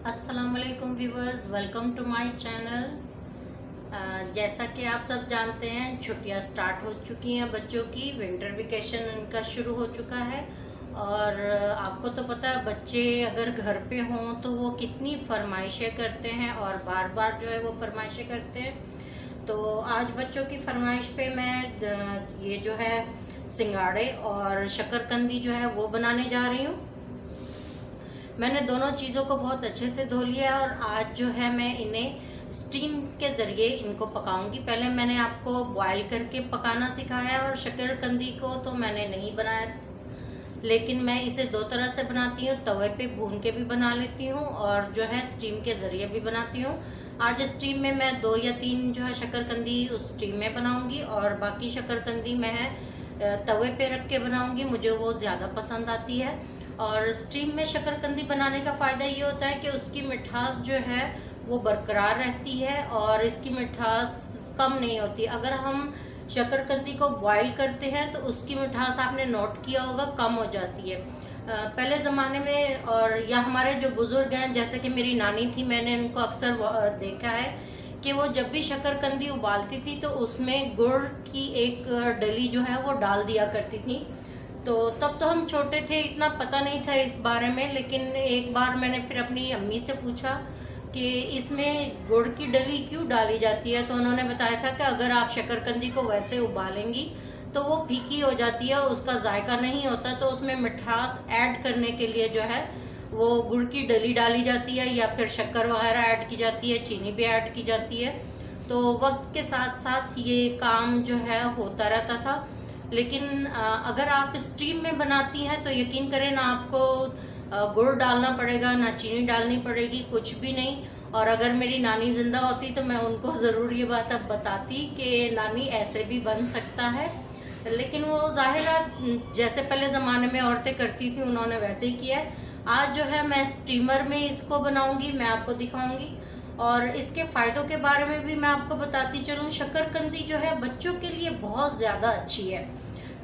अस्सलामुअलैकुम viewers, welcome to my channel. जैसा कि आप सब जानते हैं, छुट्टियां स्टार्ट हो चुकी हैं बच्चों की। विंटर वेकेशन इनका शुरू हो चुका है और आपको तो पता है बच्चे अगर घर पे हों तो वो कितनी फरमाइशें करते हैं और बार बार जो है वो फरमाइशें करते हैं। तो आज बच्चों की फरमाइश पे मैं ये जो है सिंगाड़े और शकरकंदी जो है वो बनाने जा रही हूँ। मैंने दोनों चीज़ों को बहुत अच्छे से धो लिया और आज जो है मैं इन्हें स्टीम के ज़रिए इनको पकाऊंगी। पहले मैंने आपको बॉईल करके पकाना सिखाया और शकरकंदी को तो मैंने नहीं बनाया, लेकिन मैं इसे दो तरह से बनाती हूँ। तवे पे भून के भी बना लेती हूँ और जो है स्टीम के ज़रिए भी बनाती हूँ। आज स्टीम में मैं 2 या 3 जो है शकरकंदी उस स्टीम में बनाऊंगी और बाकी शकरकंदी मैं तवे पे रख के बनाऊंगी, मुझे वो ज़्यादा पसंद आती है। और स्टीम में शकरकंदी बनाने का फ़ायदा ये होता है कि उसकी मिठास जो है वो बरकरार रहती है और इसकी मिठास कम नहीं होती। अगर हम शकरकंदी को बॉईल करते हैं तो उसकी मिठास आपने नोट किया होगा कम हो जाती है। पहले ज़माने में और या हमारे जो बुज़ुर्ग हैं, जैसे कि मेरी नानी थी, मैंने उनको अक्सर देखा है कि वो जब भी शकरकंदी उबालती थी तो उसमें गुड़ की एक डली जो है वो डाल दिया करती थी। तो तब तो हम छोटे थे, इतना पता नहीं था इस बारे में, लेकिन एक बार मैंने फिर अपनी अम्मी से पूछा कि इसमें गुड़ की डली क्यों डाली जाती है। तो उन्होंने बताया था कि अगर आप शकरकंदी को वैसे उबालेंगी तो वो फीकी हो जाती है, उसका जायका नहीं होता, तो उसमें मिठास ऐड करने के लिए जो है वो गुड़ की डली डाली जाती है या फिर शक्कर वगैरह ऐड की जाती है, चीनी भी ऐड की जाती है। तो वक्त के साथ साथ ये काम जो है होता रहता था। लेकिन अगर आप स्टीम में बनाती हैं तो यकीन करें ना आपको गुड़ डालना पड़ेगा ना चीनी डालनी पड़ेगी, कुछ भी नहीं। और अगर मेरी नानी जिंदा होती तो मैं उनको ज़रूर ये बात अब बताती कि नानी ऐसे भी बन सकता है, लेकिन वो जाहिर है जैसे पहले ज़माने में औरतें करती थी उन्होंने वैसे ही किया है। आज जो है मैं स्टीमर में इसको बनाऊंगी, मैं आपको दिखाऊंगी और इसके फ़ायदों के बारे में भी मैं आपको बताती चलूँ। शकरकंदी जो है बच्चों के लिए बहुत ज़्यादा अच्छी है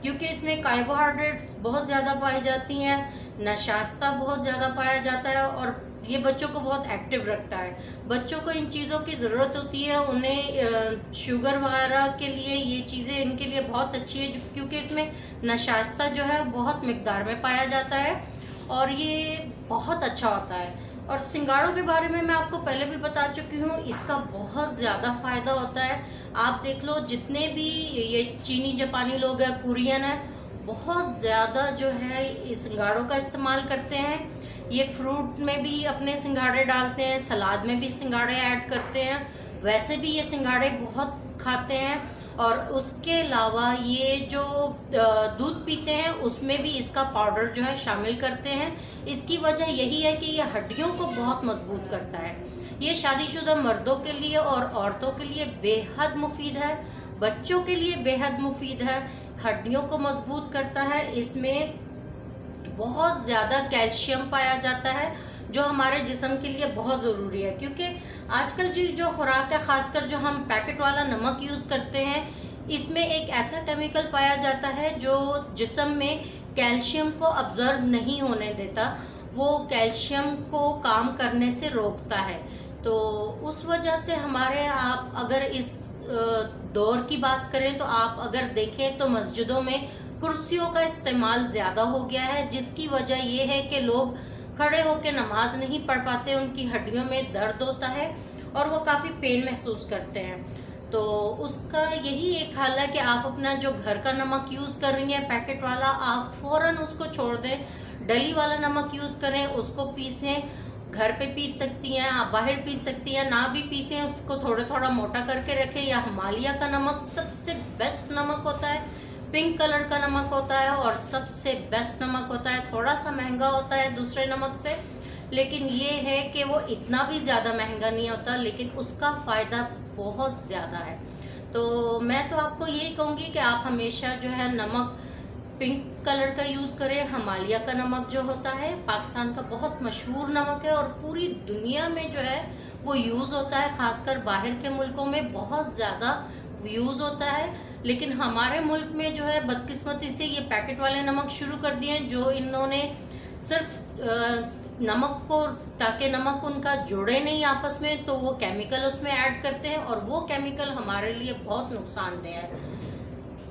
क्योंकि इसमें कार्बोहाइड्रेट्स बहुत ज़्यादा पाई जाती हैं, नशास्ता बहुत ज़्यादा पाया जाता है और ये बच्चों को बहुत एक्टिव रखता है। बच्चों को इन चीज़ों की ज़रूरत होती है, उन्हें शुगर वगैरह के लिए ये चीज़ें इनके लिए बहुत अच्छी है क्योंकि इसमें नशास्ता जो है बहुत मिकदार में पाया जाता है और ये बहुत अच्छा होता है। और सिंगाड़ों के बारे में मैं आपको पहले भी बता चुकी हूँ, इसका बहुत ज़्यादा फ़ायदा होता है। आप देख लो जितने भी ये चीनी जापानी लोग हैं, कुरियन है, बहुत ज़्यादा जो है इस सिंगाड़ों का इस्तेमाल करते हैं। ये फ्रूट में भी अपने सिंगाड़े डालते हैं, सलाद में भी सिंगाड़े ऐड करते हैं, वैसे भी ये सिंगाड़े बहुत खाते हैं। और उसके अलावा ये जो दूध पीते हैं उसमें भी इसका पाउडर जो है शामिल करते हैं। इसकी वजह यही है कि ये हड्डियों को बहुत मजबूत करता है। ये शादीशुदा मर्दों के लिए और औरतों के लिए बेहद मुफीद है, बच्चों के लिए बेहद मुफीद है, हड्डियों को मजबूत करता है। इसमें बहुत ज़्यादा कैल्शियम पाया जाता है जो हमारे जिस्म के लिए बहुत ज़रूरी है क्योंकि आजकल जो खुराक है, ख़ासकर जो हम पैकेट वाला नमक यूज़ करते हैं, इसमें एक ऐसा केमिकल पाया जाता है जो जिस्म में कैल्शियम को ऑब्जर्व नहीं होने देता, वो कैल्शियम को काम करने से रोकता है। तो उस वजह से हमारे आप अगर इस दौर की बात करें तो आप अगर देखें तो मस्जिदों में कुर्सियों का इस्तेमाल ज़्यादा हो गया है, जिसकी वजह ये है कि लोग खड़े होकर नमाज नहीं पढ़ पाते, उनकी हड्डियों में दर्द होता है और वो काफ़ी पेन महसूस करते हैं। तो उसका यही एक हल है कि आप अपना जो घर का नमक यूज़ कर रही हैं पैकेट वाला, आप फ़ौरन उसको छोड़ दें, डली वाला नमक यूज़ करें, उसको पीसें। घर पे पीस सकती हैं, आप बाहर पीस सकती हैं, ना भी पीसें उसको थोड़ा थोड़ा मोटा करके रखें। या हिमालय का नमक सबसे बेस्ट नमक होता है, पिंक कलर का नमक होता है और सबसे बेस्ट नमक होता है। थोड़ा सा महंगा होता है दूसरे नमक से, लेकिन ये है कि वो इतना भी ज़्यादा महंगा नहीं होता, लेकिन उसका फ़ायदा बहुत ज़्यादा है। तो मैं तो आपको यही कहूँगी कि आप हमेशा जो है नमक पिंक कलर का यूज़ करें। हिमालय का नमक जो होता है पाकिस्तान का बहुत मशहूर नमक है और पूरी दुनिया में जो है वो यूज़ होता है, ख़ासकर बाहर के मुल्कों में बहुत ज़्यादा यूज़ होता है। लेकिन हमारे मुल्क में जो है बदकिस्मती से ये पैकेट वाले नमक शुरू कर दिए हैं जो इन्होंने सिर्फ नमक को, ताकि नमक उनका जुड़े नहीं आपस में, तो वो केमिकल उसमें ऐड करते हैं और वो केमिकल हमारे लिए बहुत नुकसानदेह है।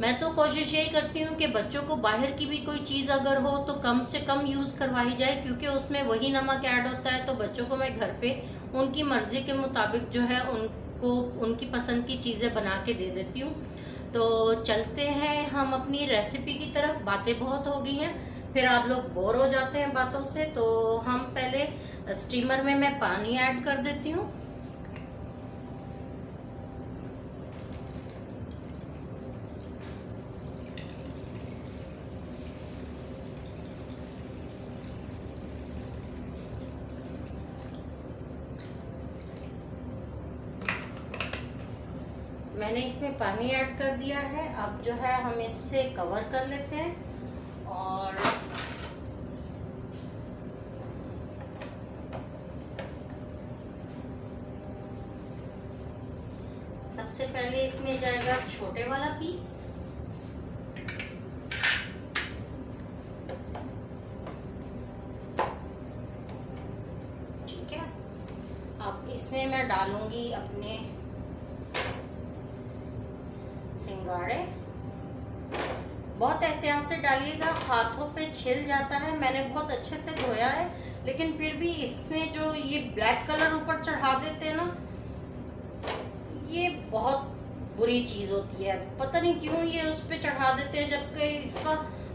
मैं तो कोशिश यही करती हूँ कि बच्चों को बाहर की भी कोई चीज़ अगर हो तो कम से कम यूज़ करवाई जाए, क्योंकि उसमें वही नमक ऐड होता है। तो बच्चों को मैं घर पे उनकी मर्ज़ी के मुताबिक जो है उनको उनकी पसंद की चीज़ें बना के दे देती हूँ। तो चलते हैं हम अपनी रेसिपी की तरफ। बातें बहुत हो गई हैं, फिर आप लोग बोर हो जाते हैं बातों से। तो हम पहले स्टीमर में मैं पानी ऐड कर देती हूँ। मैंने इसमें पानी ऐड कर दिया है। अब जो है हम इससे कवर कर लेते हैं और सबसे पहले इसमें जाएगा छोटे वाला पीस। ठीक है, अब इसमें मैं डालूंगी अपने सिंगाड़े। बहुत एहतियात से डालिएगा, हाथों पे छिल जाता है। मैंने बहुत अच्छे से धोया है, लेकिन फिर भी इसमें जो ये ब्लैक कलर ऊपर चढ़ा देते हैं ना, ये बहुत बुरी चीज़ होती है। पता नहीं क्यों ये उस पर चढ़ा देते हैं, जबकि इसका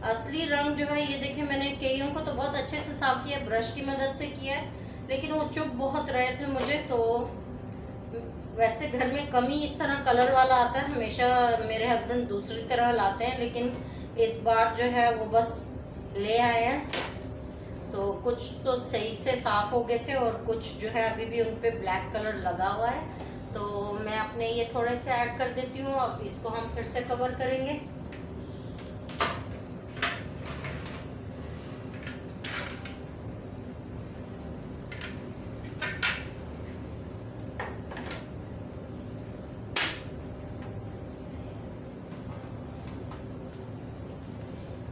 असली रंग जो है, ये देखें, मैंने कईयों को तो बहुत अच्छे से साफ किया, ब्रश की मदद से किया है, लेकिन वो चुभ बहुत रहे थे मुझे। तो वैसे घर में कम ही इस तरह कलर वाला आता है, हमेशा मेरे हस्बैंड दूसरी तरह लाते हैं, लेकिन इस बार जो है वो बस ले आए हैं। तो कुछ तो सही से साफ़ हो गए थे और कुछ जो है अभी भी उन पे ब्लैक कलर लगा हुआ है। तो मैं अपने ये थोड़े से ऐड कर देती हूँ। अब इसको हम फिर से कवर करेंगे।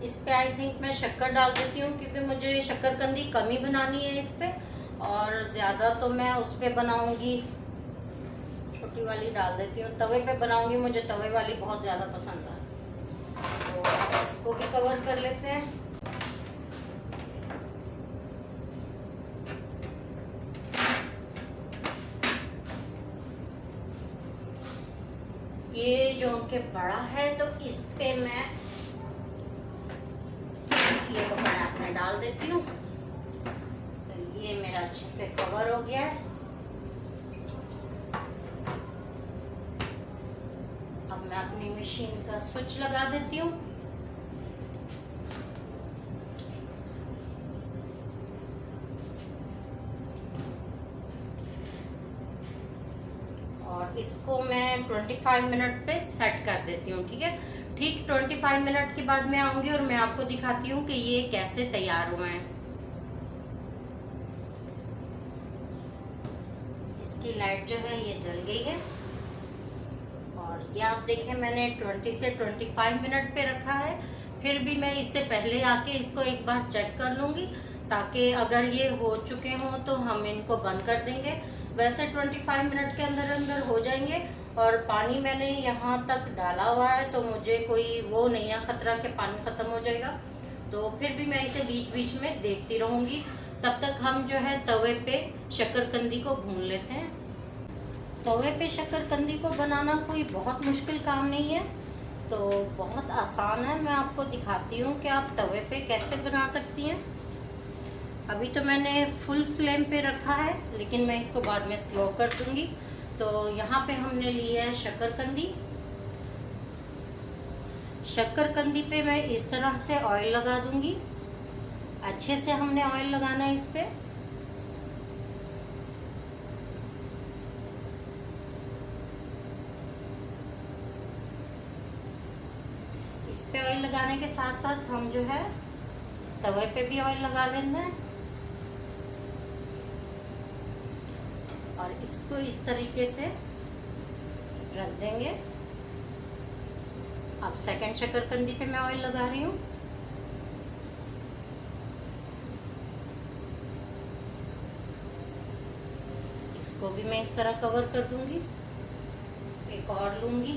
इस पे आई थिंक मैं शक्कर डाल देती हूँ, क्योंकि मुझे शक्करकंदी कम ही बनानी है इस पे, और ज़्यादा तो मैं उस पे बनाऊँगी, छोटी वाली डाल देती हूँ। तवे पे बनाऊँगी, मुझे तवे वाली बहुत ज़्यादा पसंद है। तो अब इसको भी कवर कर लेते हैं। ये जो कि बड़ा है, तो इस पे मैं ये पकड़ा मैं डाल देती हूँ। तो ये मेरा अच्छे से कवर हो गया है। अब मैं अपनी मशीन का स्विच लगा देती हूँ। और इसको मैं 25 मिनट पे सेट कर देती हूँ। ठीक है, ठीक 25 मिनट के बाद मैं आऊँगी और मैं आपको दिखाती हूँ कि ये कैसे तैयार हुए हैं। इसकी लाइट जो है ये जल गई है, और ये आप देखें मैंने 20 से 25 मिनट पे रखा है। फिर भी मैं इससे पहले आके इसको एक बार चेक कर लूँगी, ताकि अगर ये हो चुके हों तो हम इनको बंद कर देंगे। वैसे 25 मिनट के अंदर अंदर हो जाएंगे। और पानी मैंने यहाँ तक डाला हुआ है, तो मुझे कोई वो नहीं है ख़तरा कि पानी ख़त्म हो जाएगा। तो फिर भी मैं इसे बीच बीच में देखती रहूँगी। तब तक हम जो है तवे पे शक्करकंदी को भून लेते हैं। तवे पे शक्करकंदी को बनाना कोई बहुत मुश्किल काम नहीं है, तो बहुत आसान है। मैं आपको दिखाती हूँ कि आप तवे पे कैसे बना सकती हैं। अभी तो मैंने फुल फ्लेम पे रखा है, लेकिन मैं इसको बाद में स्लो कर दूँगी। तो यहाँ पे हमने लिया है शक्करकंदी। शक्करकंदी पे मैं इस तरह से ऑयल लगा दूँगी। अच्छे से हमने ऑयल लगाना है इस पे। इस पे ऑयल लगाने के साथ साथ हम जो है तवे पे भी ऑयल लगा लेना है, और इसको इस तरीके से रख देंगे। अब सेकंड शक्करकंदी पे मैं ऑयल लगा रही हूँ। इसको भी मैं इस तरह कवर कर दूंगी। एक और लूंगी।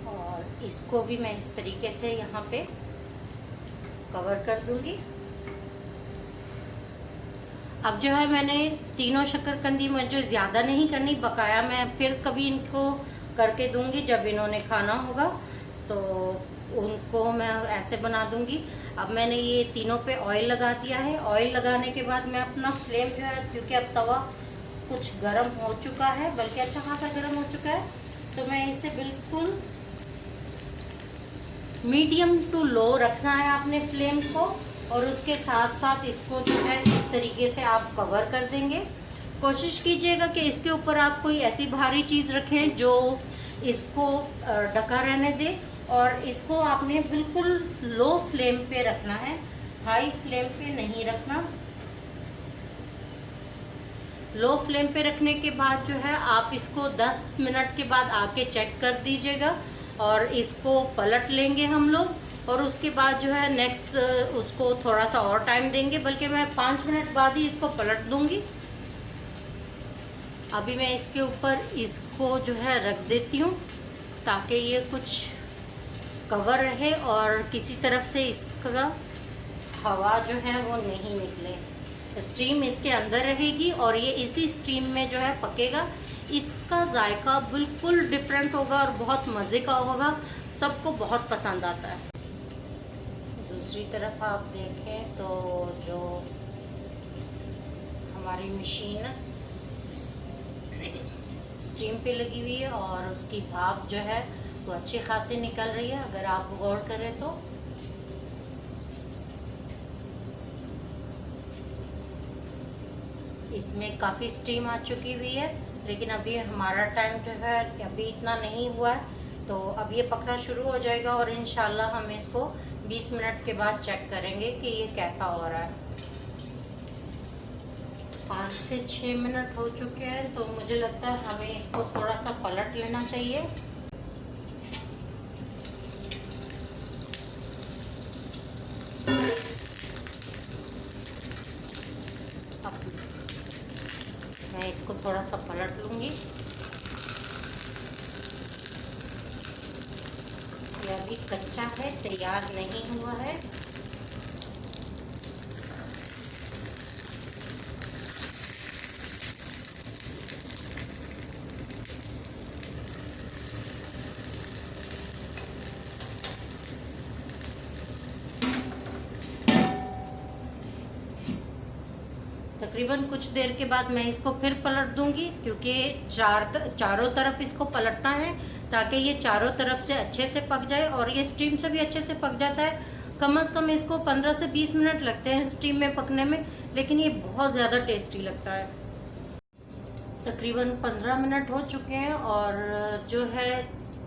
और इसको भी मैं इस तरीके से यहाँ पे कवर कर दूंगी। अब जो है मैंने तीनों शक्करकंदी मुझे ज़्यादा नहीं करनी, बकाया मैं फिर कभी इनको करके दूंगी जब इन्होंने खाना होगा, तो उनको मैं ऐसे बना दूंगी। अब मैंने ये तीनों पे ऑयल लगा दिया है। ऑयल लगाने के बाद मैं अपना फ्लेम जो है, क्योंकि अब तवा कुछ गर्म हो चुका है, बल्कि अच्छा खासा गर्म हो चुका है, तो मैं इसे बिल्कुल मीडियम टू लो रखना है आपने फ्लेम को। और उसके साथ साथ इसको जो है इस तरीके से आप कवर कर देंगे। कोशिश कीजिएगा कि इसके ऊपर आप कोई ऐसी भारी चीज़ रखें जो इसको ढका रहने दे। और इसको आपने बिल्कुल लो फ्लेम पे रखना है, हाई फ्लेम पे नहीं रखना। लो फ्लेम पे रखने के बाद जो है आप इसको 10 मिनट के बाद आके चेक कर दीजिएगा और इसको पलट लेंगे हम लोग। और उसके बाद जो है नेक्स्ट उसको थोड़ा सा और टाइम देंगे, बल्कि मैं 5 मिनट बाद ही इसको पलट दूंगी। अभी मैं इसके ऊपर इसको जो है रख देती हूँ ताकि ये कुछ कवर रहे और किसी तरफ से इसका हवा जो है वो नहीं निकले। स्टीम इसके अंदर रहेगी और ये इसी स्टीम में जो है पकेगा। इसका जायका बिल्कुल डिफरेंट होगा और बहुत मज़े का होगा, सबको बहुत पसंद आता है। दूसरी तरफ आप देखें तो जो हमारी मशीन स्टीम पे लगी हुई है और उसकी भाप जो है वो अच्छी खासी निकल रही है, अगर आप गौर करें तो। इसमें काफ़ी स्टीम आ चुकी हुई है, लेकिन अभी हमारा टाइम जो है अभी इतना नहीं हुआ है, तो अब ये पकना शुरू हो जाएगा और इंशाल्लाह हम इसको 20 मिनट के बाद चेक करेंगे कि ये कैसा हो रहा है। 5 से 6 मिनट हो चुके हैं, तो मुझे लगता है हमें इसको थोड़ा सा पलट लेना चाहिए। अब मैं इसको थोड़ा सा पलट लूँगी। ये अभी कच्चा है, तैयार नहीं हुआ है। तकरीबन कुछ देर के बाद मैं इसको फिर पलट दूंगी, क्योंकि चारों तरफ इसको पलटना है ताकि ये चारों तरफ से अच्छे से पक जाए और ये स्टीम से भी अच्छे से पक जाता है। कम से कम इसको 15 से 20 मिनट लगते हैं स्टीम में पकने में, लेकिन ये बहुत ज़्यादा टेस्टी लगता है। तकरीबन 15 मिनट हो चुके हैं और जो है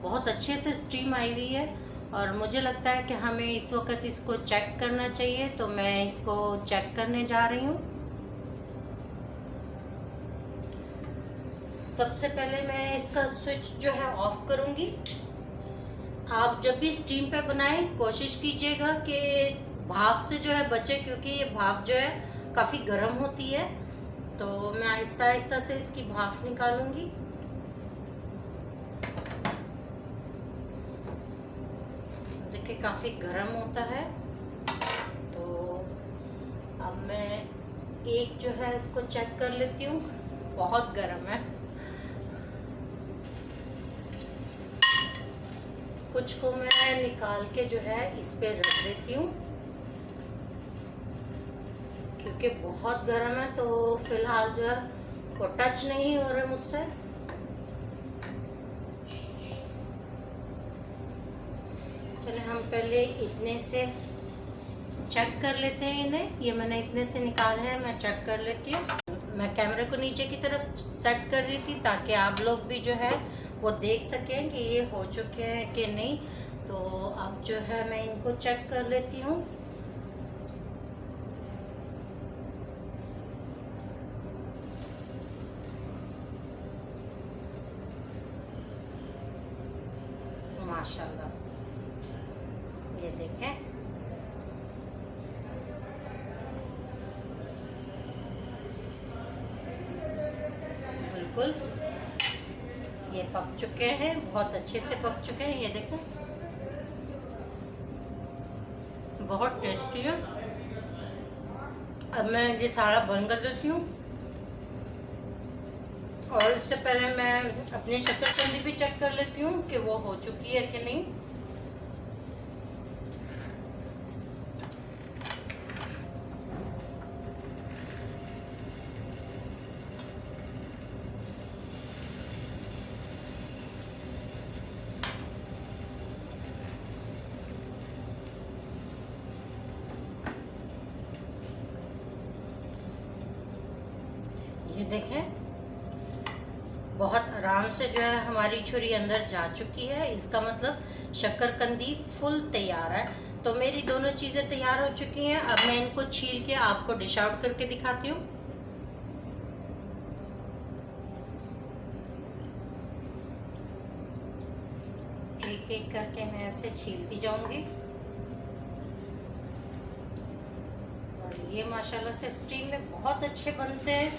बहुत अच्छे से स्टीम आई हुई है और मुझे लगता है कि हमें इस वक्त इसको चेक करना चाहिए, तो मैं इसको चेक करने जा रही हूँ। सबसे पहले मैं इसका स्विच जो है ऑफ करूँगी। आप जब भी स्टीम पे बनाएं कोशिश कीजिएगा कि भाप से जो है बचे, क्योंकि ये भाप जो है काफ़ी गर्म होती है। तो मैं आहिस्ता आहिस्ता से इसकी भाप निकालूंगी। देखिए काफ़ी गर्म होता है। तो अब मैं एक जो है इसको चेक कर लेती हूँ, बहुत गर्म है। कुछ को मैं निकाल के जो है इस पे रख देती हूँ, क्योंकि बहुत गर्म है, तो फिलहाल जो है वो टच नहीं हो रहा मुझसे। चलिए हम पहले इतने से चेक कर लेते हैं इन्हें। ये मैंने इतने से निकाले हैं, मैं चेक कर लेती हूँ। मैं कैमरे को नीचे की तरफ सेट कर रही थी ताकि आप लोग भी जो है वो देख सकें कि ये हो चुके हैं कि नहीं। तो अब जो है मैं इनको चेक कर लेती हूँ। माशाल्लाह। ये देखें, बिल्कुल ये पक चुके हैं, बहुत अच्छे से पक चुके हैं। ये देखें, बहुत टेस्टी है। अब मैं ये सारा बंद कर देती हूँ, और इससे पहले मैं अपनी शक्करकंदी भी चेक कर लेती हूँ कि वो हो चुकी है कि नहीं। ये देखें, बहुत आराम से जो है हमारी छुरी अंदर जा चुकी है। इसका मतलब शक्करकंदी फुल तैयार है। तो मेरी दोनों चीज़ें तैयार हो चुकी हैं। अब मैं इनको छील के आपको डिश आउट करके दिखाती हूँ। एक एक करके मैं ऐसे छीलती जाऊंगी, और ये माशाल्लाह से स्टीम में बहुत अच्छे बनते हैं।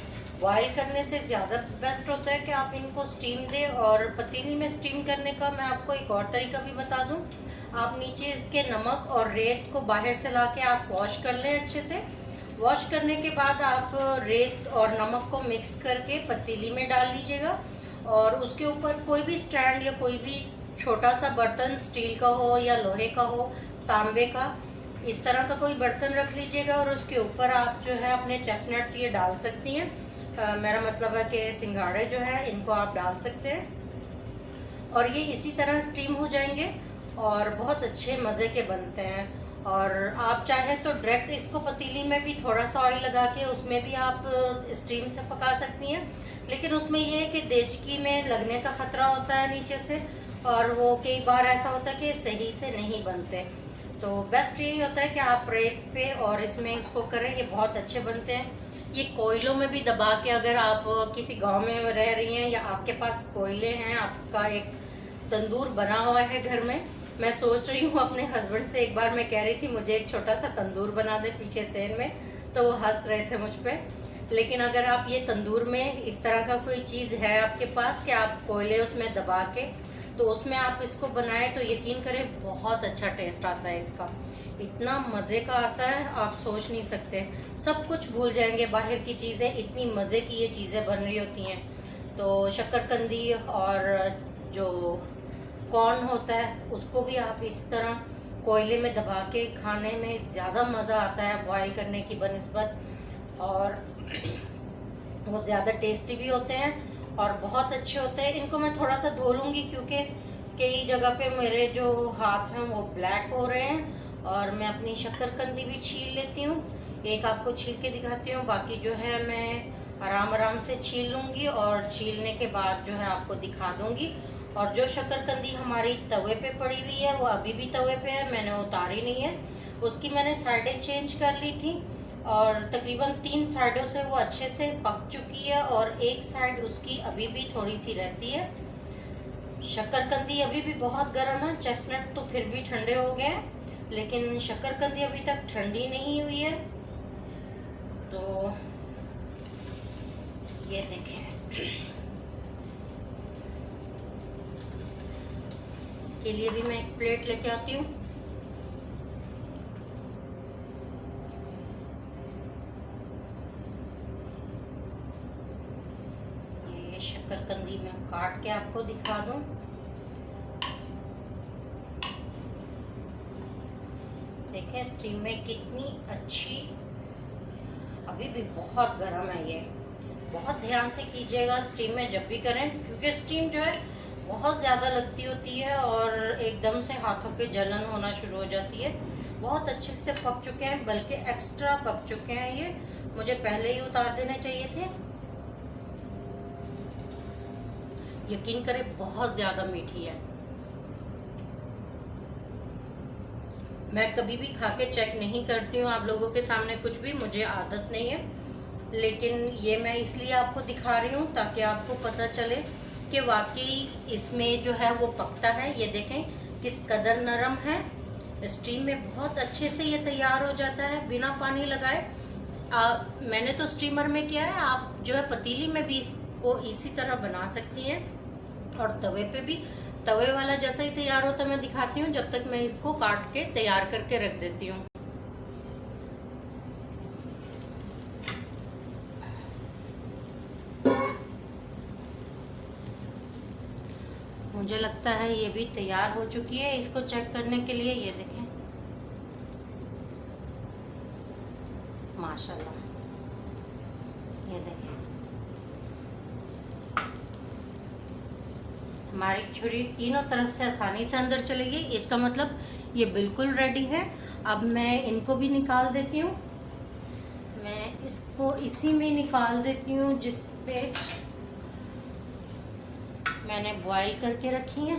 बॉईल करने से ज़्यादा बेस्ट होता है कि आप इनको स्टीम दें। और पतीली में स्टीम करने का मैं आपको एक और तरीका भी बता दूं। आप नीचे इसके नमक और रेत को बाहर से ला के आप वॉश कर लें अच्छे से। वॉश करने के बाद आप रेत और नमक को मिक्स करके पतीली में डाल लीजिएगा, और उसके ऊपर कोई भी स्टैंड या कोई भी छोटा सा बर्तन, स्टील का हो या लोहे का हो, तांबे का, इस तरह का कोई बर्तन रख लीजिएगा, और उसके ऊपर आप जो है अपने चेस्टनट ये डाल सकती हैं। मेरा मतलब है कि सिंघाड़े जो है इनको आप डाल सकते हैं, और ये इसी तरह स्टीम हो जाएंगे और बहुत अच्छे मज़े के बनते हैं। और आप चाहे तो डायरेक्ट इसको पतीली में भी थोड़ा सा ऑयल लगा के उसमें भी आप स्टीम से पका सकती हैं, लेकिन उसमें ये है कि देचकी में लगने का ख़तरा होता है नीचे से, और वो कई बार ऐसा होता है कि सही से नहीं बनते। तो बेस्ट यही होता है कि आप रेत पे और इसमें इसको करें, ये बहुत अच्छे बनते हैं। ये कोयलों में भी दबा के, अगर आप किसी गांव में रह रही हैं या आपके पास कोयले हैं, आपका एक तंदूर बना हुआ है घर में, मैं सोच रही हूँ अपने हस्बैंड से, एक बार मैं कह रही थी मुझे एक छोटा सा तंदूर बना दे पीछे सेन में, तो वो हंस रहे थे मुझ पे। लेकिन अगर आप ये तंदूर में इस तरह का कोई चीज़ है आपके पास कि आप कोयले उसमें दबा के तो उसमें आप इसको बनाएं, तो यकीन करें बहुत अच्छा टेस्ट आता है इसका। इतना मज़े का आता है, आप सोच नहीं सकते। सब कुछ भूल जाएंगे बाहर की चीज़ें, इतनी मज़े की ये चीज़ें बन रही होती हैं। तो शक्करकंदी और जो कॉर्न होता है उसको भी आप इस तरह कोयले में दबा के खाने में ज़्यादा मज़ा आता है बॉयल करने की बनिस्बत, और वो ज़्यादा टेस्टी भी होते हैं और बहुत अच्छे होते हैं। इनको मैं थोड़ा सा धो लूँगी क्योंकि कई जगह पे मेरे जो हाथ हैं वो ब्लैक हो रहे हैं, और मैं अपनी शक्करकंदी भी छील लेती हूँ। एक आपको छील के दिखाती हूँ, बाकी जो है मैं आराम आराम से छील लूँगी, और छीलने के बाद जो है आपको दिखा दूँगी। और जो शक्करकंदी हमारी तवे पे पड़ी हुई है वो अभी भी तवे पे है, मैंने उतारी नहीं है। उसकी मैंने साइडें चेंज कर ली थी, और तकरीबन 3 साइडों से वो अच्छे से पक चुकी है, और एक साइड उसकी अभी भी थोड़ी सी रहती है। शक्करकंदी अभी भी बहुत गर्म है, चेस्टनट तो फिर भी ठंडे हो गए हैं, लेकिन शक्करकंदी अभी तक ठंडी नहीं हुई है। तो ये देखें, इसके लिए भी मैं एक प्लेट लेके आती हूँ। ये शक्करकंदी मैं काट के आपको दिखा दूँ। देखें स्टीम में कितनी अच्छी, अभी भी बहुत गर्म है ये। बहुत ध्यान से कीजिएगा स्टीम में जब भी करें, क्योंकि स्टीम जो है बहुत ज़्यादा लगती होती है और एकदम से हाथों पे जलन होना शुरू हो जाती है। बहुत अच्छे से पक चुके हैं, बल्कि एक्स्ट्रा पक चुके हैं। ये मुझे पहले ही उतार देने चाहिए थे। यकीन करें बहुत ज़्यादा मीठी है। मैं कभी भी खा के चेक नहीं करती हूँ आप लोगों के सामने कुछ भी, मुझे आदत नहीं है, लेकिन ये मैं इसलिए आपको दिखा रही हूँ ताकि आपको पता चले कि वाकई इसमें जो है वो पकता है। ये देखें किस कदर नरम है। स्टीम में बहुत अच्छे से ये तैयार हो जाता है बिना पानी लगाए। मैंने तो स्टीमर में किया है, आप जो है पतीली में भी इसको इसी तरह बना सकती हैं, और तवे पे भी। तवे वाला जैसा ही तैयार होता है मैं दिखाती हूँ, जब तक मैं इसको काट के तैयार करके रख देती हूँ। मुझे लगता है ये भी तैयार हो चुकी है। इसको चेक करने के लिए ये देखें, माशाल्लाह, ये देखें हमारी छुरी तीनों तरफ से आसानी से अंदर चलेगी। इसका मतलब ये बिल्कुल रेडी है। अब मैं इनको भी निकाल देती हूँ। मैं इसको इसी में निकाल देती हूँ जिस पे मैंने बॉईल करके रखी हैं।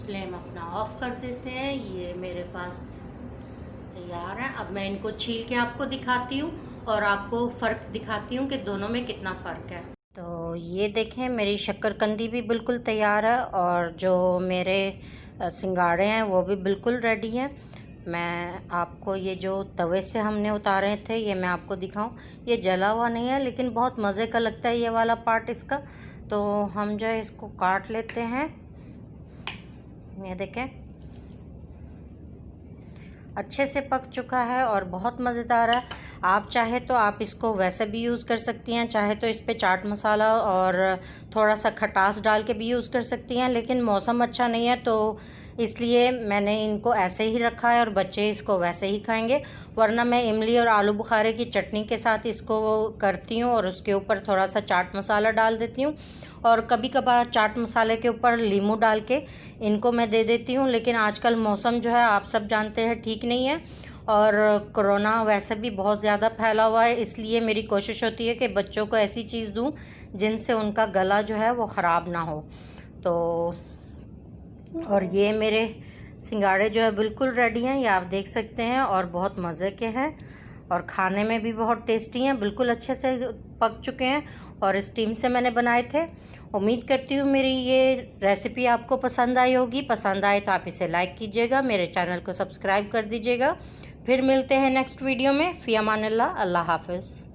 फ्लेम अपना ऑफ कर देते हैं। ये मेरे पास तैयार है। अब मैं इनको छील के आपको दिखाती हूँ और आपको फ़र्क दिखाती हूँ कि दोनों में कितना फ़र्क है। तो ये देखें, मेरी शक्करकंदी भी बिल्कुल तैयार है और जो मेरे सिंगाड़े हैं वो भी बिल्कुल रेडी हैं। मैं आपको ये जो तवे से हमने उतारे थे ये मैं आपको दिखाऊं। ये जला हुआ नहीं है, लेकिन बहुत मज़े का लगता है ये वाला पार्ट इसका। तो हम जो है इसको काट लेते हैं। ये देखें, अच्छे से पक चुका है और बहुत मज़ेदार है। आप चाहे तो आप इसको वैसे भी यूज़ कर सकती हैं, चाहे तो इस पे चाट मसाला और थोड़ा सा खटास डाल के भी यूज़ कर सकती हैं, लेकिन मौसम अच्छा नहीं है तो इसलिए मैंने इनको ऐसे ही रखा है और बच्चे इसको वैसे ही खाएंगे। वरना मैं इमली और आलू बुखारे की चटनी के साथ इसको करती हूँ और उसके ऊपर थोड़ा सा चाट मसाला डाल देती हूँ, और कभी कभार चाट मसाले के ऊपर नींबू डाल के इनको मैं दे देती हूँ। लेकिन आजकल मौसम जो है आप सब जानते हैं ठीक नहीं है, और कोरोना वैसे भी बहुत ज़्यादा फैला हुआ है, इसलिए मेरी कोशिश होती है कि बच्चों को ऐसी चीज़ दूँ जिनसे उनका गला जो है वो ख़राब ना हो। तो और ये मेरे सिंगाड़े जो है बिल्कुल रेडी हैं, ये आप देख सकते हैं, और बहुत मज़े के हैं और खाने में भी बहुत टेस्टी हैं। बिल्कुल अच्छे से पक चुके हैं और स्टीम से मैंने बनाए थे। उम्मीद करती हूँ मेरी ये रेसिपी आपको पसंद आई होगी। पसंद आए तो आप इसे लाइक कीजिएगा, मेरे चैनल को सब्सक्राइब कर दीजिएगा। फिर मिलते हैं नेक्स्ट वीडियो में। फ़ी अमानिल्लाह, अल्लाह हाफ़िज़।